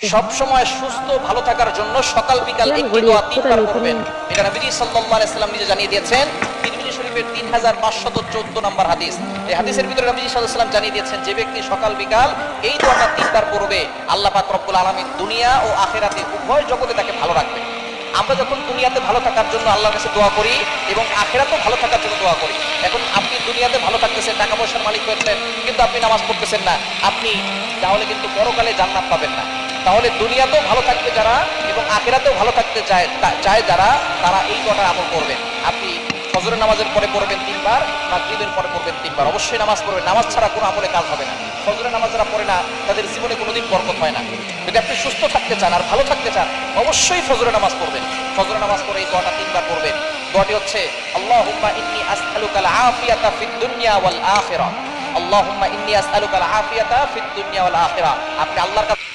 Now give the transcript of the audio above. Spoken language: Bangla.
সব সময় সুস্থ ভালো থাকার জন্য সকাল বিকাল একটি দোয়া তিনবার পড়বেন। এটা নবী সাল্লাল্লাহু আলাইহি সাল্লাম নিজে জানিয়ে দিয়েছেন। তিরমিজি শরীফের 3514 নম্বর হাদিস। এই হাদিসের ভিতরে নবী সাল্লাল্লাহু আলাইহি সাল্লাম জানিয়ে দিয়েছেন, যে ব্যক্তি সকাল বিকাল এই দোয়াটা তিনবার পড়বে, আল্লাহ পাক রব্বুল আলামিন দুনিয়া ও আখিরাতে উভয় জগতে তাকে ভালো রাখবেন। আমরা যখন দুনিয়াতে ভালো থাকার জন্য আল্লাহর কাছে দোয়া করি এবং আখিরাতেও ভালো থাকার জন্য দোয়া করি। এখন আপনি দুনিয়াতে ভালো থাকতেছেন, টাকা পয়সার মালিক হয়েছেন, কিন্তু আপনি নামাজ পড়তেছেন না, আপনি তাহলে কিন্তু পরকালে জান্নাত পাবেন না। তাহলে দুনিয়াতেও ভালো থাকবে যারা এবং আখিরাতেও ভালো থাকতে চায় যারা, তারা এই দোয়াটা আমল করবেন। আপনি ফজরের নামাজের পরে পড়বেন তিনবার, মাগরিবের পরে পড়বেন তিনবার। অবশ্যই নামাজ পড়বেন, নামাজ ছাড়া কোনো আমলে কাজ হবে না। ফজরের নামাজ যারা পড়ে না তাদের জীবনে কোনোদিন বরকত হয় না। যদি আপনি সুস্থ থাকতে চান আর ভালো থাকতে চান, অবশ্যই ফজরের নামাজ পড়বেন। ফজরের নামাজ পড়ে এই দোয়াটা তিনবার পড়বেন। দোয়াটি হচ্ছে আল্লাহুম্মা ইন্নী আসআলুকাল আফিয়াতা ফিদ দুনিয়া ওয়াল আখিরাহ। আল্লাহুম্মা ইন্নী আসআলুকাল আফিয়াতা ফিদ দুনিয়া ওয়াল আখিরাহ। আপনি আল্লাহর কাছে